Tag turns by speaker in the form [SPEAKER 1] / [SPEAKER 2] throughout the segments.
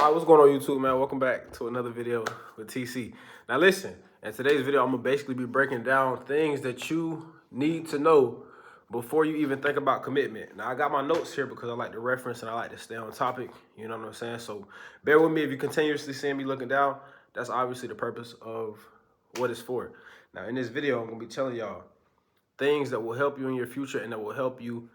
[SPEAKER 1] All right, what's going on YouTube, man? Welcome back to another video with TC. Now listen, in today's video, I'm gonna basically be breaking down things that you need to know before you even think about commitment. Now I got my notes here because I like to reference and I like to stay on topic, you know what I'm saying? So bear with me if you continuously see me looking down. That's obviously the purpose of what it's for. Now in this video, I'm gonna be telling y'all things that will help you in your future and that will help you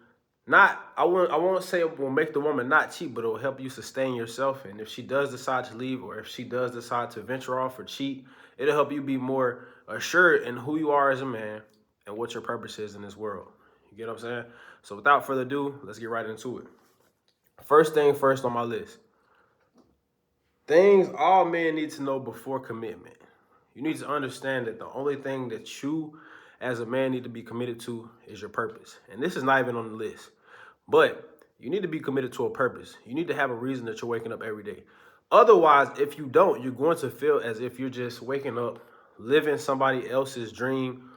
[SPEAKER 1] I won't say it will make the woman not cheat, but it will help you sustain yourself. And if she does decide to leave, or if she does decide to venture off or cheat, it'll help you be more assured in who you are as a man and what your purpose is in this world. You get what I'm saying? So without further ado, let's get right into it. First thing first on my list. Things all men need to know before commitment. You need to understand that the only thing that you as a man need to be committed to is your purpose. And this is not even on the list. But you need to be committed to a purpose. You need to have a reason that you're waking up every day. Otherwise, if you don't, you're going to feel as if you're just waking up, living somebody else's dream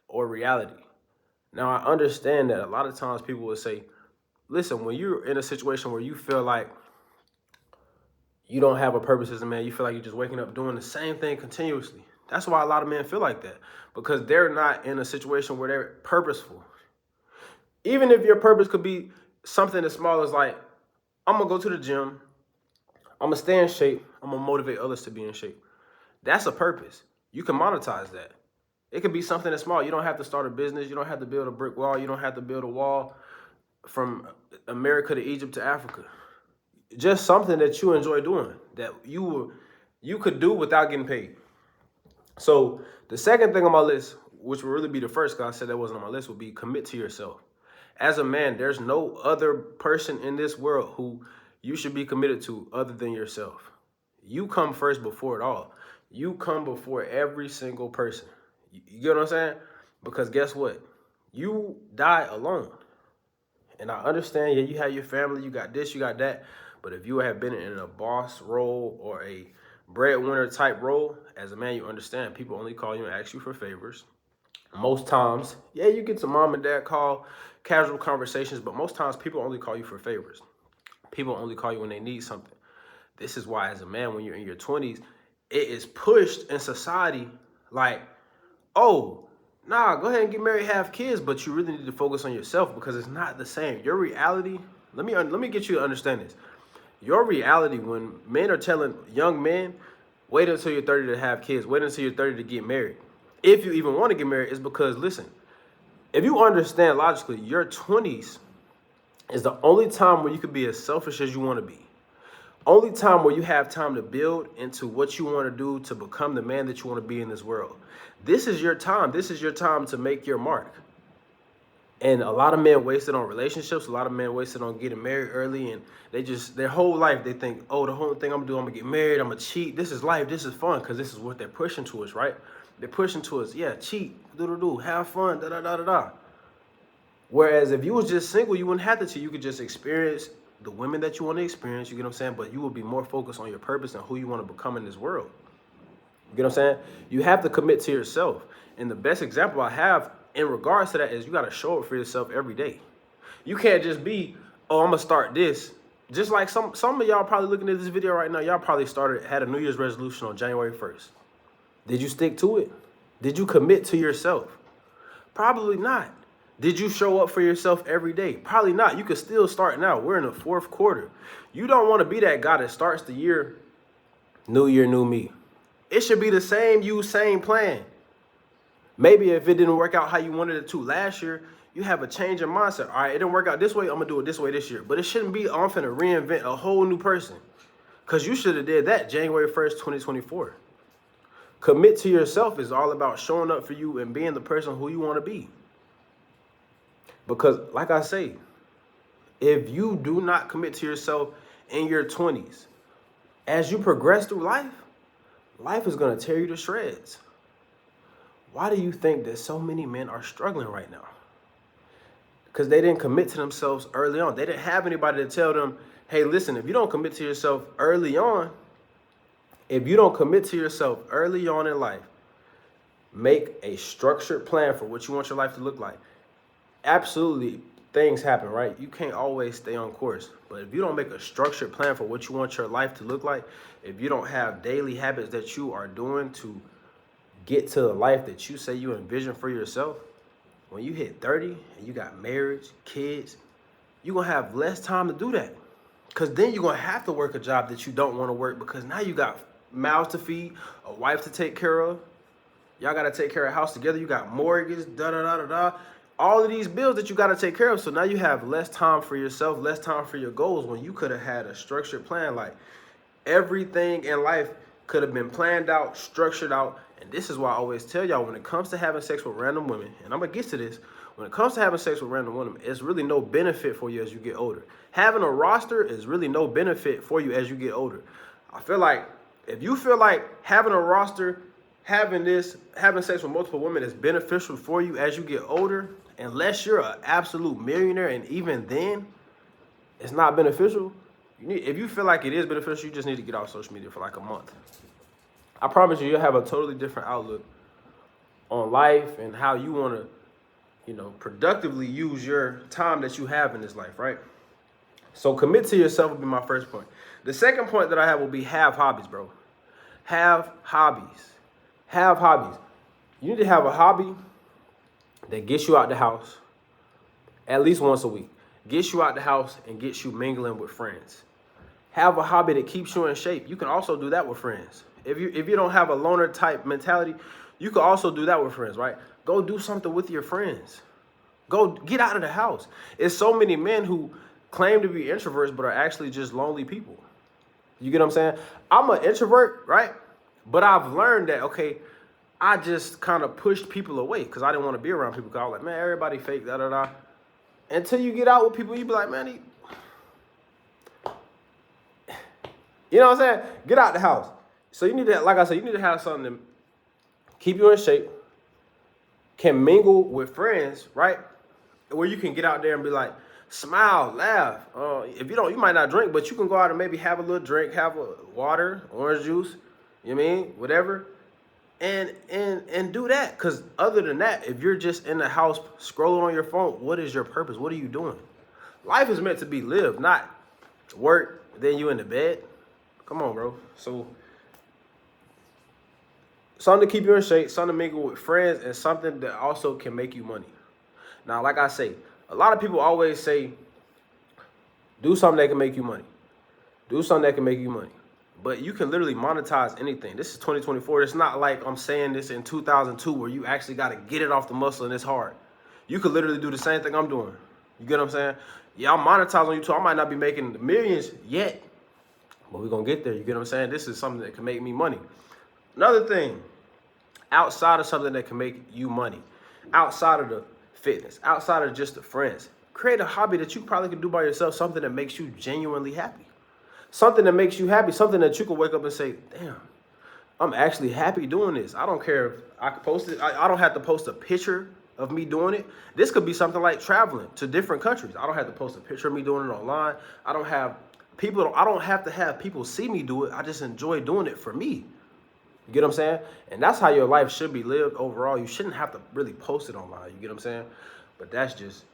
[SPEAKER 1] or reality. Now, I understand that a lot of times people will say, listen, when you're in a situation where you feel like you don't have a purpose as a man, you feel like you're just waking up doing the same thing continuously. That's why a lot of men feel like that, because they're not in a situation where they're purposeful. Even if your purpose could be something as small as like, I'm going to go to the gym, I'm going to stay in shape, I'm going to motivate others to be in shape. That's a purpose. You can monetize that. It could be something that's small. You don't have to start a business. You don't have to build a brick wall. You don't have to build a wall from America to Egypt to Africa. Just something that you enjoy doing, that you could do without getting paid. So the second thing on my list, which will really be the first, because I said that wasn't on my list, would be commit to yourself. As a man, there's no other person in this world who you should be committed to other than yourself. You come first before it all. You come before every single person. You get what I'm saying? Because guess what? You die alone. And I understand, yeah, you have your family, you got this, you got that. But if you have been in a boss role or a breadwinner type role, as a man, you understand people only call you and ask you for favors. Most times, yeah, you get some mom and dad call, casual conversations, but most times people only call you for favors. People only call you when they need something. This is why, as a man, when you're in your 20s, it is pushed in society like, oh, nah, go ahead and get married, have kids, but you really need to focus on yourself, because it's not the same. Your reality, let me get you to understand this. Your reality, when men are telling young men, wait until you're 30 to have kids, wait until you're 30 to get married, if you even want to get married, is because, listen, if you understand logically, your 20s is the only time where you could be as selfish as you want to be. Only time where you have time to build into what you want to do to become the man that you want to be in this world. This is your time. This is your time to make your mark. And a lot of men waste it on relationships. A lot of men waste it on getting married early. And they just, their whole life, they think, oh, the whole thing I'm going to do, I'm going to get married, I'm going to cheat. This is life. This is fun, because this is what they're pushing to us, right? They're pushing to us, yeah, cheat, have fun, da-da-da-da-da. Whereas if you was just single, you wouldn't have to cheat. You could just experience the women that you want to experience, you get what I'm saying? But you will be more focused on your purpose and who you want to become in this world. You get what I'm saying? You have to commit to yourself. And the best example I have in regards to that is you got to show up for yourself every day. You can't just be, oh, I'm going to start this. Just like some of y'all probably looking at this video right now, y'all probably had a New Year's resolution on January 1st. Did you stick to it? Did you commit to yourself? Probably not. Did you show up for yourself every day? Probably not. You could still start now. We're in the fourth quarter. You don't want to be that guy that starts the year, new me. It should be the same plan. Maybe if it didn't work out how you wanted it to last year, you have a change in mindset. All right, it didn't work out this way, I'm going to do it this way this year. But it shouldn't be, I'm finna reinvent a whole new person. Because you should have did that January 1st, 2024. Commit to yourself is all about showing up for you and being the person who you want to be. Because, like I say, if you do not commit to yourself in your 20s, as you progress through life, life is going to tear you to shreds. Why do you think that so many men are struggling right now? Because they didn't commit to themselves early on. They didn't have anybody to tell them, hey, listen, if you don't commit to yourself early on, in life, make a structured plan for what you want your life to look like. Absolutely things happen, right? You can't always stay on course. But if you don't make a structured plan for what you want your life to look like, if you don't have daily habits that you are doing to get to the life that you say you envision for yourself, when you hit 30 and you got marriage, kids, you're going to have less time to do that. Because then you're going to have to work a job that you don't want to work, because now you got mouths to feed, a wife to take care of. Y'all got to take care of the house together. You got mortgage, da-da-da-da-da. All of these bills that you got to take care of. So now you have less time for yourself, less time for your goals, when you could have had a structured plan. Like, everything in life could have been planned out, structured out. And this is why I always tell y'all, when it comes to having sex with random women, and I'm going to get to this, when it comes to having sex with random women, it's really no benefit for you as you get older. Having a roster is really no benefit for you as you get older. I feel like if you feel like having a roster, having sex with multiple women is beneficial for you as you get older, unless you're an absolute millionaire, and even then, it's not beneficial. If you feel like it is beneficial, you just need to get off social media for like a month. I promise you, you'll have a totally different outlook on life and how you want to, productively use your time that you have in this life, right? So commit to yourself will be my first point. The second point that I have will be have hobbies, bro. Have hobbies. Have hobbies. You need to have a hobby that gets you out the house at least once a week. Gets you out the house and gets you mingling with friends. Have a hobby that keeps you in shape. You can also do that with friends. If you don't have a loner type mentality, you can also do that with friends, right? Go do something with your friends. Go get out of the house. It's so many men who claim to be introverts but are actually just lonely people. You get what I'm saying? I'm an introvert, right? But I've learned that, okay, I just kind of pushed people away because I didn't want to be around people. Because I was like, man, everybody fake, da-da-da. Until you get out with people, you be like, man, you know what I'm saying? Get out the house. So you need to, like I said, you need to have something to keep you in shape, can mingle with friends, right? Where you can get out there and be like, smile, laugh. If you don't, you might not drink, but you can go out and maybe have a little drink, have a water, orange juice, you know what I mean? Whatever. And do that. Because other than that, if you're just in the house scrolling on your phone, what is your purpose? What are you doing? Life is meant to be lived, not work, then you in the bed. Come on, bro. So something to keep you in shape, something to mingle with friends, and something that also can make you money. Now, like I say, a lot of people always say, do something that can make you money. Do something that can make you money. But you can literally monetize anything. This is 2024. It's not like I'm saying this in 2002 where you actually got to get it off the muscle and it's hard. You could literally do the same thing I'm doing. You get what I'm saying? Yeah, I'm monetizing on YouTube. I might not be making the millions yet, but we're going to get there. You get what I'm saying? This is something that can make me money. Another thing, outside of something that can make you money, outside of the fitness, outside of just the friends, create a hobby that you probably can do by yourself, something that makes you genuinely happy. Something that makes you happy, something that you can wake up and say, damn, I'm actually happy doing this. I don't care if I can post it. I don't have to post a picture of me doing it. This could be something like traveling to different countries. I don't have to post a picture of me doing it online. I don't have to have people see me do it. I just enjoy doing it for me. You get what I'm saying? And that's how your life should be lived overall. You shouldn't have to really post it online. You get what I'm saying? But that's just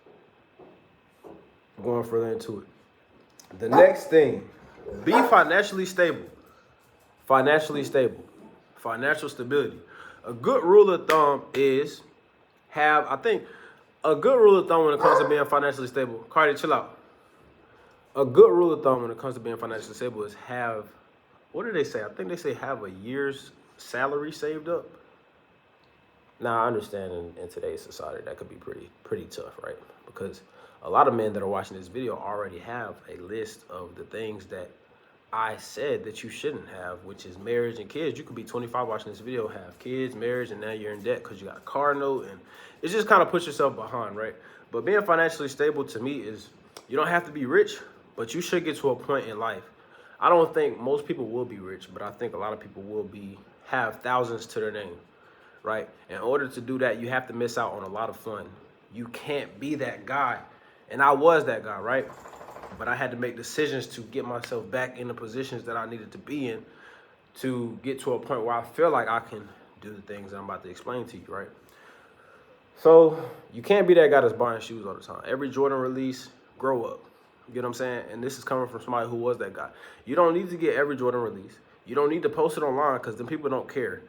[SPEAKER 1] going further into it. The next thing, be financially stable. Financially stable. Financial stability. A good rule of thumb is a good rule of thumb when it comes to being financially stable. Cardi, chill out. A good rule of thumb when it comes to being financially stable is what do they say? I think they say have a year's salary saved up. Now, I understand in today's society that could be pretty tough, right? Because a lot of men that are watching this video already have a list of the things that I said that you shouldn't have, which is marriage and kids. You could be 25 watching this video, have kids, marriage, and now you're in debt because you got a car note, and it's just kind of puts yourself behind, right? But being financially stable to me is you don't have to be rich, but you should get to a point in life. I don't think most people will be rich, but I think a lot of people will have thousands to their name, right? In order to do that, you have to miss out on a lot of fun. You can't be that guy. And I was that guy, right? But I had to make decisions to get myself back in the positions that I needed to be in to get to a point where I feel like I can do the things that I'm about to explain to you, right? So you can't be that guy that's buying shoes all the time. Every Jordan release, grow up. You get what I'm saying? And this is coming from somebody who was that guy. You don't need to get every Jordan release. You don't need to post it online because then people don't care.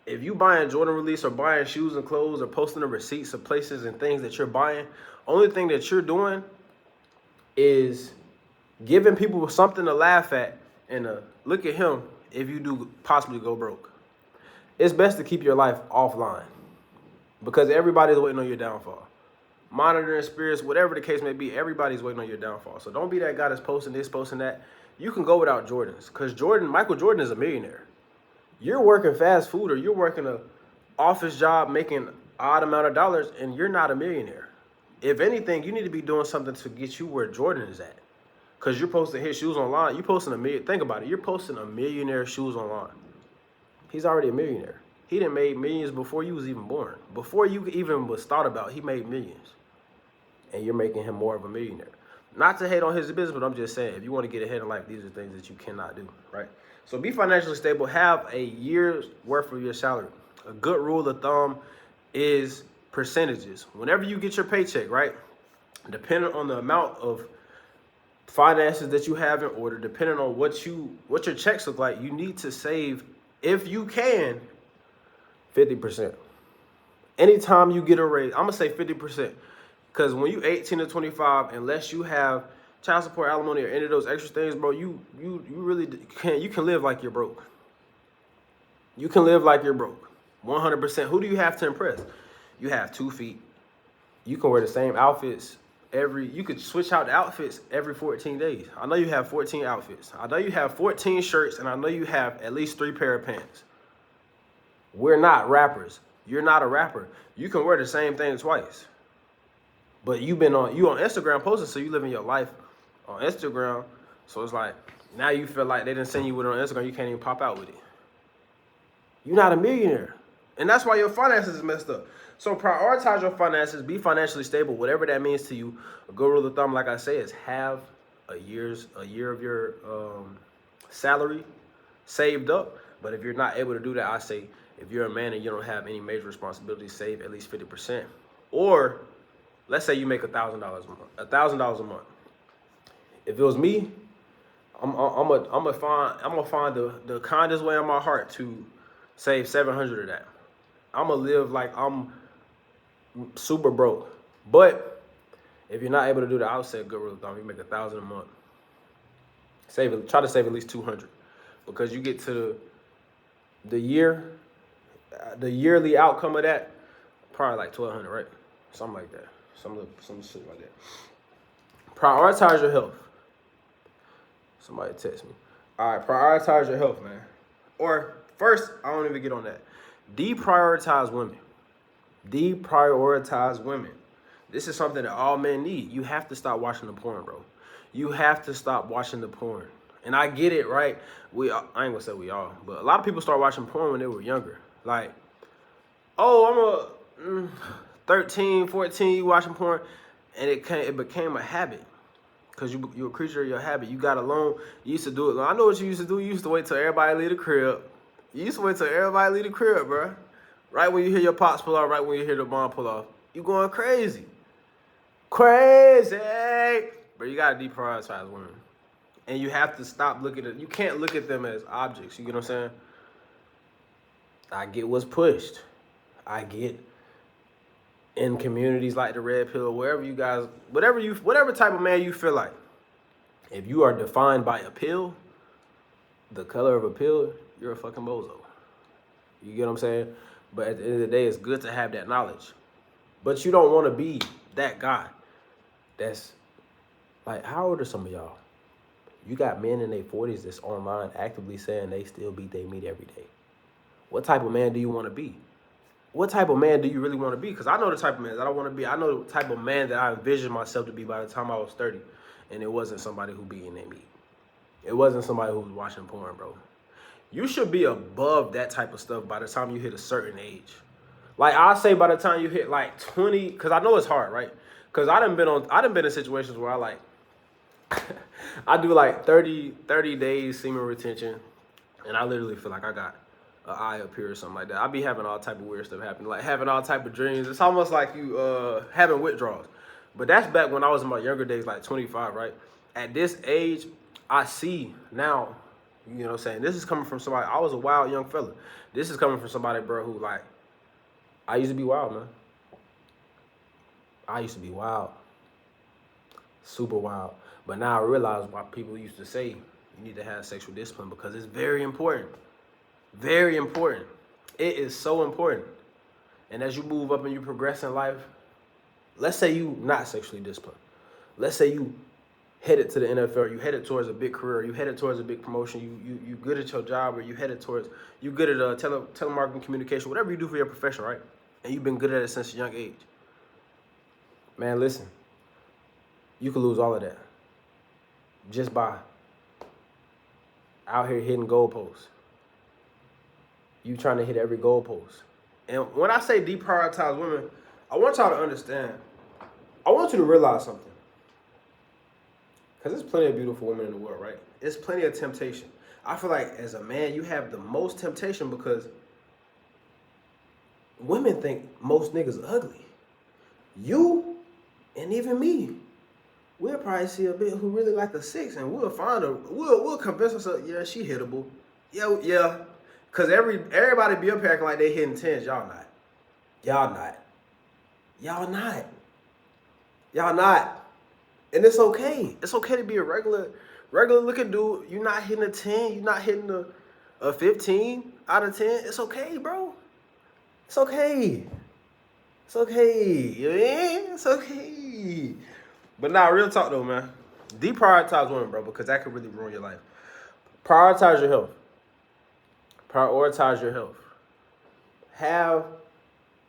[SPEAKER 1] If you buying Jordan release or buying shoes and clothes or posting the receipts of places and things that you're buying, only thing that you're doing is giving people something to laugh at and look at him if you do possibly go broke. It's best to keep your life offline because everybody's waiting on your downfall. Monitoring spirits, whatever the case may be, everybody's waiting on your downfall. So don't be that guy that's posting this, posting that. You can go without Jordans because Michael Jordan is a millionaire. You're working fast food or you're working a office job making odd amount of dollars and you're not a millionaire. If anything, you need to be doing something to get you where Jordan is at. Because you're posting his shoes online. You're posting think about it. You're posting a millionaire shoes online. He's already a millionaire. He done made millions before you was even born. Before you even was thought about, he made millions. And you're making him more of a millionaire. Not to hate on his business, but I'm just saying, if you want to get ahead in life, these are things that you cannot do, right? So be financially stable. Have a year's worth of your salary. A good rule of thumb is percentages. Whenever you get your paycheck, right, depending on the amount of finances that you have in order, depending on what your checks look like, you need to save, if you can, 50%. Anytime you get a raise, I'm gonna say 50%. Because when you 18 to 25, unless you have child support, alimony, or any of those extra things, bro, you really can't. You can live like you're broke. You can live like you're broke. 100%. Who do you have to impress? You have 2 feet. You can wear the same outfits you could switch out the outfits every 14 days. I know you have 14 outfits. I know you have 14 shirts, and I know you have at least 3 pair of pants. We're not rappers. You're not a rapper. You can wear the same thing twice. But you on Instagram posting, so you living your life on Instagram. So it's like, now you feel like they didn't send you with it on Instagram, you can't even pop out with it. You're not a millionaire. And that's why your finances is messed up. So prioritize your finances, be financially stable, whatever that means to you. A good rule of thumb, like I say, is have a year of your salary saved up. But if you're not able to do that, I say, if you're a man and you don't have any major responsibilities, save at least 50%. Or let's say you make $1,000 a month. $1,000 a month. If it was me, I'm gonna find the kindest way in my heart to save 700 of that. I'm gonna live like I'm super broke. But if you're not able to do that, I would say a good rule of thumb: you make $1,000 a month. Try to save at least 200, because you get to the yearly outcome of that, probably like 1,200, right? Something like that. Some shit like that. Prioritize your health. Somebody text me. All right, prioritize your health, man. Or first, I don't even get on that. Deprioritize women. Deprioritize women. This is something that all men need. You have to stop watching the porn, bro. You have to stop watching the porn. And I get it, right? I ain't gonna say we all, but a lot of people start watching porn when they were younger. Like, oh, I'm a 13, 14, you watching porn, and it became a habit. Because you're a creature of your habit. You got alone. You used to do it. I know what you used to do. You used to wait till everybody leave the crib. You used to wait till everybody leave the crib, bro. Right when you hear your pops pull off, right when you hear the bomb pull off, you going crazy. Crazy. But you got to deprioritize women. And you have to stop looking at, you can't look at them as objects. You get what I'm saying? I get what's pushed. I get in communities like the Red Pill, wherever you guys, whatever type of man you feel like. If you are defined by a pill, the color of a pill, you're a fucking bozo. You get what I'm saying? But at the end of the day, it's good to have that knowledge. But you don't want to be that guy that's like, how old are some of y'all? You got men in their 40s that's online actively saying they still beat their meat every day. What type of man do you want to be? What type of man do you really want to be? Because I know the type of man that I want to be. I know the type of man that I envisioned myself to be by the time I was 30. And it wasn't somebody who beating their meat. It wasn't somebody who was watching porn, bro. You should be above that type of stuff by the time you hit a certain age. Like, I say by the time you hit like 20, because I know it's hard, right? Because I done been in situations where I like, I do like 30 days semen retention, and I literally feel like I got an eye up here or something like that. I be having all type of weird stuff happen, like having all type of dreams. It's almost like you having withdrawals. But that's back when I was in my younger days, like 25, right? At this age, I see now, you know what I'm saying? This is coming from somebody, I was a wild young fella. This is coming from somebody, bro, who like, I used to be wild, man. I used to be wild. Super wild. But now I realize why people used to say you need to have sexual discipline, because it's very important. Very important. It is so important. And as you move up and you progress in life, let's say you not sexually disciplined. Let's say you headed to the NFL, you headed towards a big career, you headed towards a big promotion, you good at your job, or you headed towards, you good at telemarketing communication, whatever you do for your profession, right? And you've been good at it since a young age. Man, listen, you could lose all of that just by out here hitting goalposts. You trying to hit every goalpost. And when I say deprioritize women, I want y'all to understand. I want you to realize something. Because there's plenty of beautiful women in the world, right? There's plenty of temptation. I feel like as a man, you have the most temptation because women think most niggas ugly. You and even me, we'll probably see a bit who really like a 6, and we'll find her. We'll convince ourselves, yeah, she hittable. Yeah. Cause everybody be up here acting like they hitting 10s. Y'all not. And it's okay. It's okay to be a regular looking dude. You're not hitting a 10. You're not hitting a 15 out of 10. It's okay, bro. It's okay. It's okay. Yeah, it's okay. But now, real talk though, man. Deprioritize women, bro, because that could really ruin your life. Prioritize your health. Prioritize your health. Have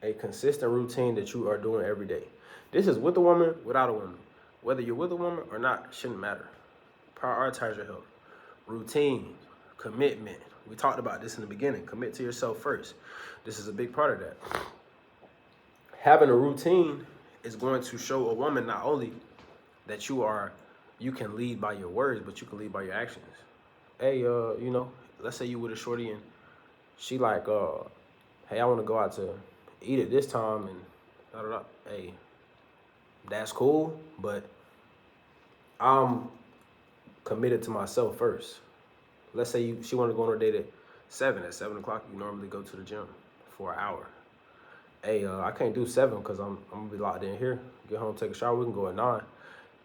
[SPEAKER 1] a consistent routine that you are doing every day. This is with a woman, without a woman. Whether you're with a woman or not, shouldn't matter. Prioritize your health. Routine, commitment. We talked about this in the beginning. Commit to yourself first. This is a big part of that. Having a routine is going to show a woman not only that you can lead by your words, but you can lead by your actions. Hey, let's say you with a shorty and she like, hey, I want to go out to eat at this time and da-da-da. Hey, that's cool, but I'm committed to myself first. Let's say she want to go on a date at 7. At 7 o'clock, you normally go to the gym for an hour. Hey, I can't do 7 because I'm going to be locked in here. Get home, take a shower. We can go at 9.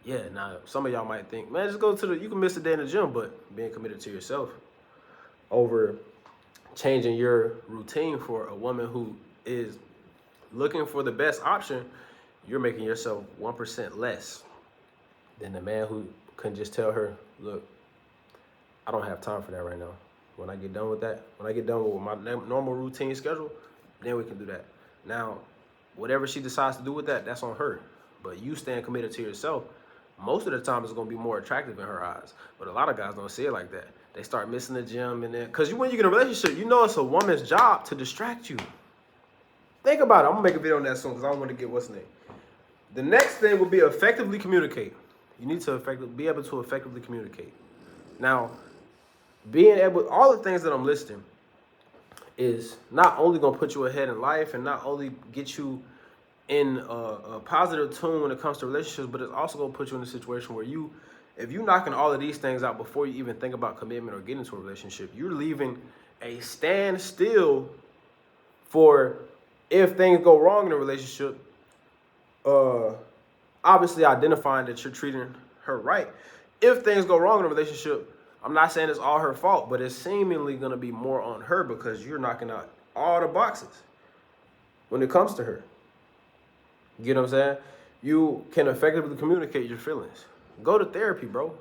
[SPEAKER 1] Yeah, now, some of y'all might think, man, just go you can miss a day in the gym, but being committed to yourself over changing your routine for a woman who is looking for the best option, you're making yourself 1% less than the man who can just tell her, look, I don't have time for that right now. When I get done with that, when I get done with my normal routine schedule, then we can do that. Now, whatever she decides to do with that, that's on her. But you staying committed to yourself, most of the time it's going to be more attractive in her eyes. But a lot of guys don't see it like that. They start missing the gym, and then, because when you get in a relationship, you know it's a woman's job to distract you. Think about it. I'm going to make a video on that soon because I don't want to get what's name. The next thing will be effectively communicate. You need to be able to effectively communicate. Now, being able, all the things that I'm listing is not only going to put you ahead in life and not only get you in a positive tune when it comes to relationships, but it's also going to put you in a situation where if you're knocking all of these things out before you even think about commitment or getting into a relationship, you're leaving a standstill for if things go wrong in a relationship, obviously identifying that you're treating her right. If things go wrong in a relationship, I'm not saying it's all her fault, but it's seemingly going to be more on her because you're knocking out all the boxes when it comes to her. You know what I'm saying? You can effectively communicate your feelings. Go to therapy, bro.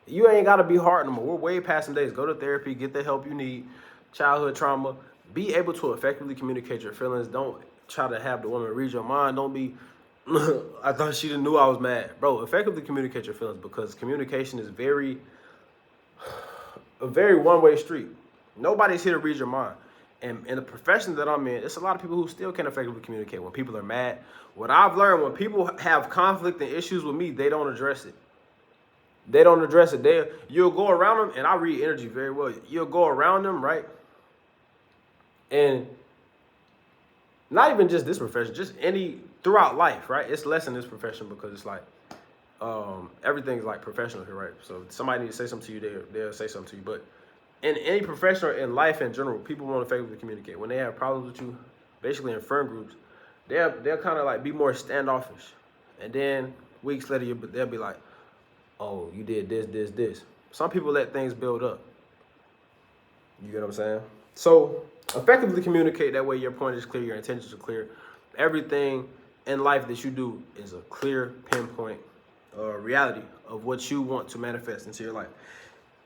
[SPEAKER 1] You ain't got to be hard no more. We're way past some days. Go to therapy, get the help you need, childhood trauma. Be able to effectively communicate your feelings. Don't try to have the woman read your mind. Don't be, I thought she didn't knew I was mad. Bro, effectively communicate your feelings because communication is a very one-way street. Nobody's here to read your mind. And in the profession that I'm in, it's a lot of people who still can't effectively communicate when people are mad. What I've learned, when people have conflict and issues with me, they don't address it. They don't address it. You'll go around them, and I read energy very well. You'll go around them, right? And not even just this profession, just any throughout life, right? It's less in this profession because it's like everything's like professional here, right? So if somebody needs to say something to you, they'll say something to you. But in any profession or in life in general, people want to effectively communicate. When they have problems with you, basically in friend groups, they'll kind of like be more standoffish. And then weeks later, they'll be like, oh, you did this. Some people let things build up. You get what I'm saying? So effectively communicate. That way your point is clear, your intentions are clear. Everything in life that you do is a clear pinpoint reality of what you want to manifest into your life.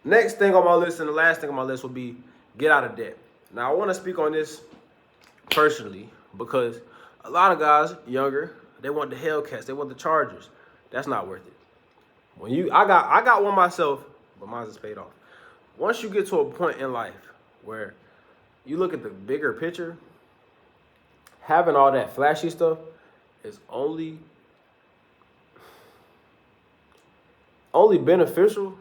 [SPEAKER 1] Next thing on my list and the last thing on my list will be get out of debt. Now I want to speak on this personally because a lot of guys younger, they want the Hellcats, they want the Chargers. That's not worth it. I got one myself, but mine is paid off. Once you get to a point in life where you look at the bigger picture, having all that flashy stuff is only beneficial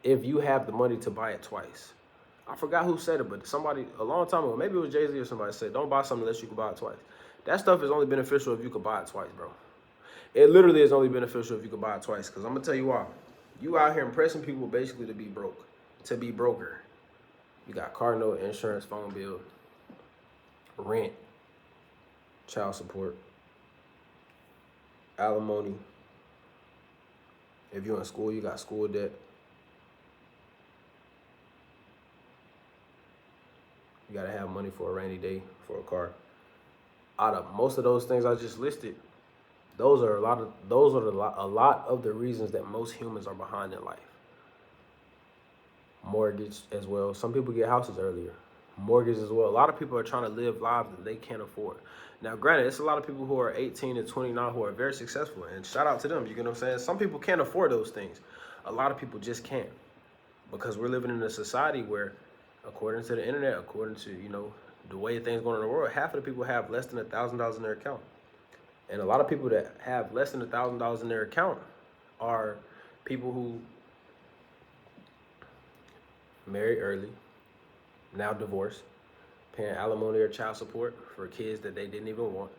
[SPEAKER 1] if you have the money to buy it twice. I forgot who said it, but somebody a long time ago, maybe it was Jay-Z or somebody said, don't buy something unless you can buy it twice. That stuff is only beneficial if you can buy it twice, bro. It literally is only beneficial if you can buy it twice, because I'm going to tell you why. You out here impressing people basically to be broke, to be broker. You got car note, insurance, phone bill, rent, child support, alimony. If you're in school, you got school debt. You got to have money for a rainy day, for a car. Out of most of those things I just listed, those are a lot of the reasons that most humans are behind in life. Mortgage as well. Some people get houses earlier. Mortgage as well. A lot of people are trying to live lives that they can't afford. Now, granted, it's a lot of people who are 18 and 29 who are very successful, and shout out to them. You get what I'm saying? Some people can't afford those things. A lot of people just can't, because we're living in a society where, according to the internet, according to, the way things going in the world, half of the people have less than $1,000 in their account. And a lot of people that have less than $1,000 in their account are people who married early, now divorced, paying alimony or child support for kids that they didn't even want.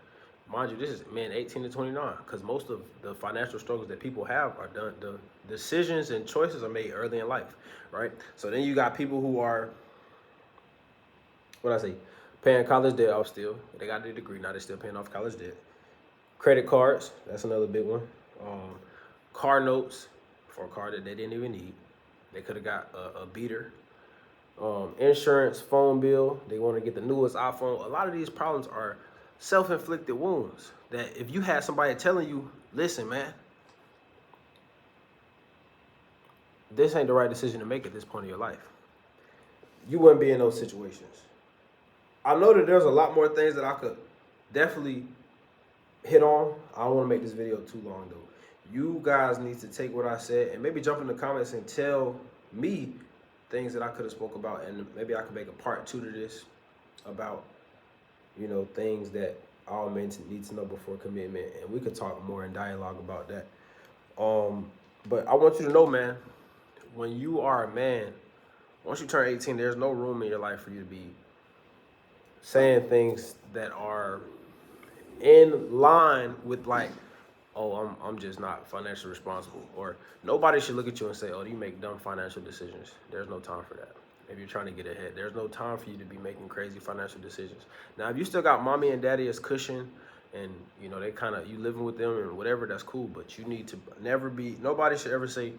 [SPEAKER 1] Mind you, this is men 18 to 29, because most of the financial struggles that people have are done, the decisions and choices are made early in life, right? So then you got people who are, paying college debt off still. They got their degree, now they're still paying off college debt. Credit cards, that's another big one. Car notes for a car that they didn't even need. They could have got a beater. Insurance, phone bill. They want to get the newest iPhone. A lot of these problems are self-inflicted wounds that if you had somebody telling you, listen, man, this ain't the right decision to make at this point in your life, you wouldn't be in those situations. I know that there's a lot more things that I could definitely hit on. I don't want to make this video too long, though. You guys need to take what I said and maybe jump in the comments and tell me things that I could have spoke about, and maybe I could make a part 2 to this about, things that all men need to know before commitment, and we could talk more in dialogue about that. But I want you to know, man, when you are a man, once you turn 18, there's no room in your life for you to be saying things that are in line with like, oh, I'm just not financially responsible, or nobody should look at you and say, oh, you make dumb financial decisions. There's no time for that. If you're trying to get ahead, there's no time for you to be making crazy financial decisions. Now, if you still got mommy and daddy as cushion, and they you living with them and whatever, that's cool. But you need to never be. Nobody should ever say,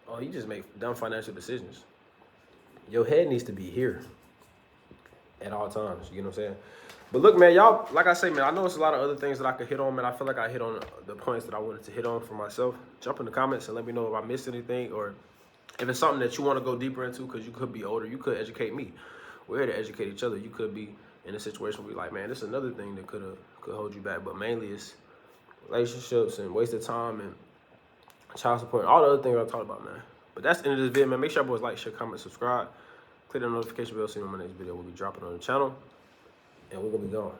[SPEAKER 1] oh, you just make dumb financial decisions. Your head needs to be here at all times. You know what I'm saying? But look, man, y'all, like I say, man, I know it's a lot of other things that I could hit on, man. I feel like I hit on the points that I wanted to hit on for myself. Jump in the comments and let me know if I missed anything, or if it's something that you want to go deeper into, because you could be older. You could educate me. We're here to educate each other. You could be in a situation where you're like, man, this is another thing that could hold you back. But mainly it's relationships and wasted time and child support and all the other things I talked about, man. But that's the end of this video, man. Make sure you boys like, share, comment, subscribe. Click the notification bell so you know my next video will be dropping on the channel. And we're going to be going.